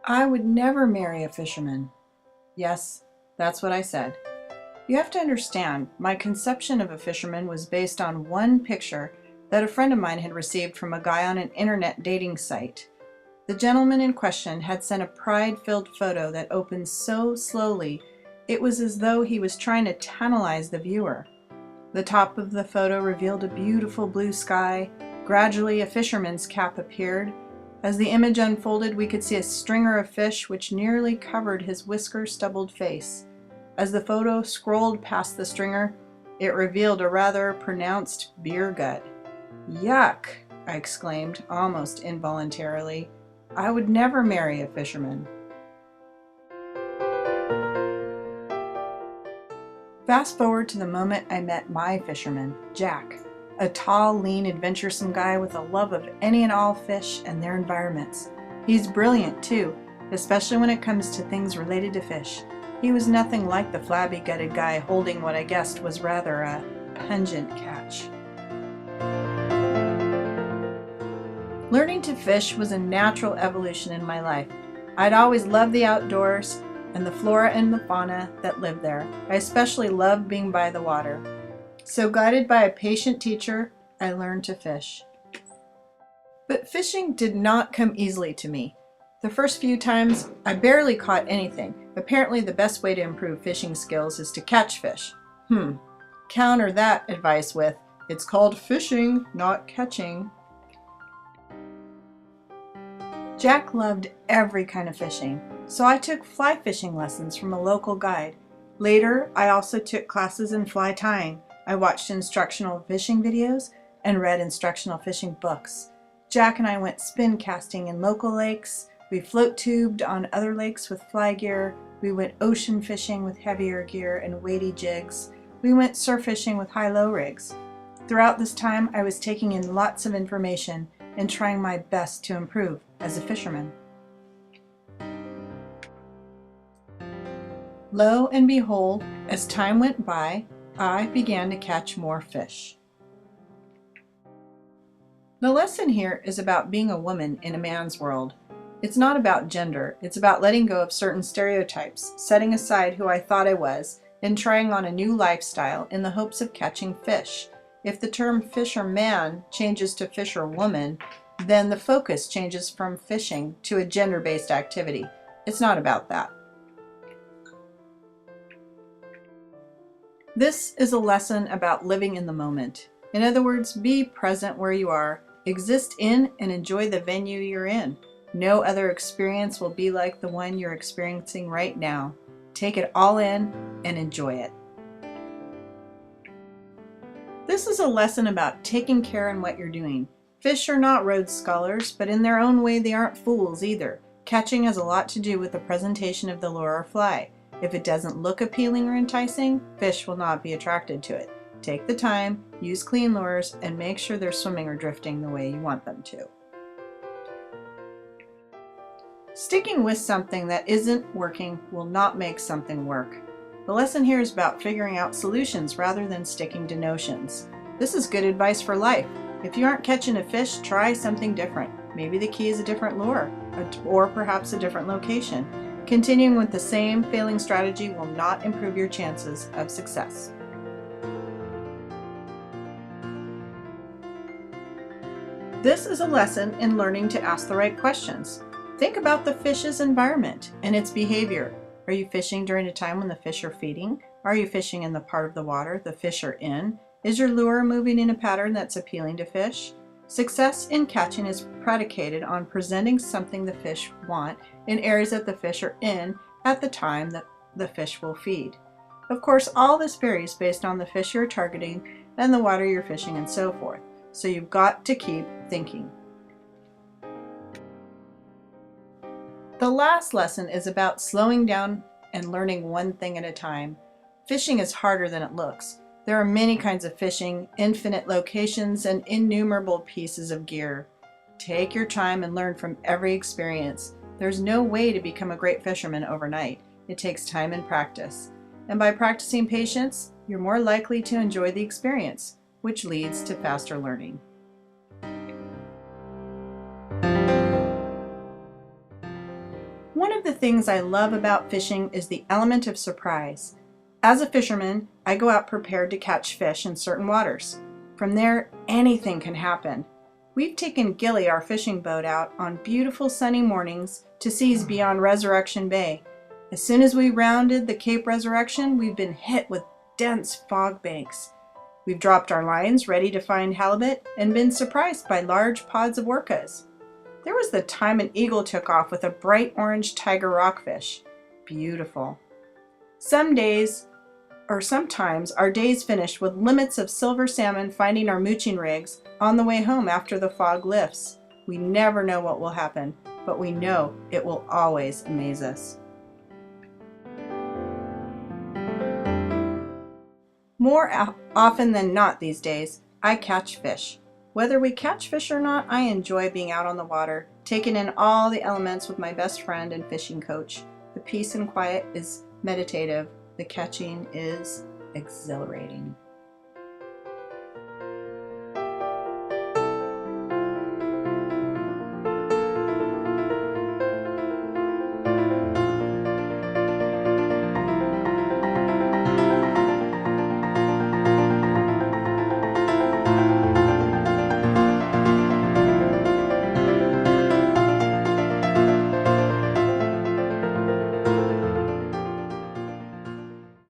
I would never marry a fisherman. Yes, that's what I said. You have to understand, my conception of a fisherman was based on one picture that a friend of mine had received from a guy on an internet dating site. The gentleman in question had sent a pride-filled photo that opened so slowly it was as though he was trying to tantalize the viewer. The top of the photo revealed a beautiful blue sky. Gradually, a fisherman's cap appeared. As the image unfolded, we could see a stringer of fish which nearly covered his whisker-stubbled face. As the photo scrolled past the stringer, it revealed a rather pronounced beer gut. "Yuck!" I exclaimed, almost involuntarily. I would never marry a fisherman. Fast forward to the moment I met my fisherman, Jack, a tall, lean, adventuresome guy with a love of any and all fish and their environments. He's brilliant too, especially when it comes to things related to fish. He was nothing like the flabby-gutted guy holding what I guessed was rather a pungent catch. Learning to fish was a natural evolution in my life. I'd always loved the outdoors and the flora and the fauna that lived there. I especially loved being by the water. So, guided by a patient teacher, I learned to fish. But fishing did not come easily to me. The first few times, I barely caught anything. Apparently, the best way to improve fishing skills is to catch fish. Counter that advice with, it's called fishing, not catching. Jack loved every kind of fishing, so I took fly fishing lessons from a local guide. Later, I also took classes in fly tying. I watched instructional fishing videos and read instructional fishing books. Jack and I went spin casting in local lakes. We float tubed on other lakes with fly gear. We went ocean fishing with heavier gear and weighty jigs. We went surf fishing with high-low rigs. Throughout this time, I was taking in lots of information and trying my best to improve as a fisherman. Lo and behold, as time went by, I began to catch more fish. The lesson here is about being a woman in a man's world. It's not about gender, it's about letting go of certain stereotypes, setting aside who I thought I was, and trying on a new lifestyle in the hopes of catching fish. If the term fisherman changes to fisherwoman, then the focus changes from fishing to a gender-based activity. It's not about that. This is a lesson about living in the moment. In other words, be present where you are, exist in and enjoy the venue you're in. No other experience will be like the one you're experiencing right now. Take it all in and enjoy it. This is a lesson about taking care in what you're doing. Fish are not Rhodes Scholars, but in their own way they aren't fools either. Catching has a lot to do with the presentation of the lure or fly. If it doesn't look appealing or enticing, fish will not be attracted to it. Take the time, use clean lures, and make sure they're swimming or drifting the way you want them to. Sticking with something that isn't working will not make something work. The lesson here is about figuring out solutions rather than sticking to notions. This is good advice for life. If you aren't catching a fish, try something different. Maybe the key is a different lure, or perhaps a different location. Continuing with the same failing strategy will not improve your chances of success. This is a lesson in learning to ask the right questions. Think about the fish's environment and its behavior. Are you fishing during a time when the fish are feeding? Are you fishing in the part of the water the fish are in? Is your lure moving in a pattern that's appealing to fish? Success in catching is predicated on presenting something the fish want in areas that the fish are in at the time that the fish will feed. Of course, all this varies based on the fish you're targeting and the water you're fishing and so forth. So you've got to keep thinking. The last lesson is about slowing down and learning one thing at a time. Fishing is harder than it looks. There are many kinds of fishing, infinite locations, and innumerable pieces of gear. Take your time and learn from every experience. There's no way to become a great fisherman overnight. It takes time and practice. And by practicing patience, you're more likely to enjoy the experience, which leads to faster learning. things I love about fishing is the element of surprise. As a fisherman, I go out prepared to catch fish in certain waters. From there, anything can happen. We've taken Gilly, our fishing boat, out on beautiful sunny mornings to seas beyond Resurrection Bay. As soon as we rounded the Cape Resurrection, we've been hit with dense fog banks. We've dropped our lines ready to find halibut and been surprised by large pods of orcas. There was the time an eagle took off with a bright orange tiger rockfish. Beautiful. Sometimes our days finished with limits of silver salmon finding our mooching rigs on the way home after the fog lifts. We never know what will happen, but we know it will always amaze us. More often than not these days, I catch fish. Whether we catch fish or not, I enjoy being out on the water, taking in all the elements with my best friend and fishing coach. The peace and quiet is meditative. The catching is exhilarating.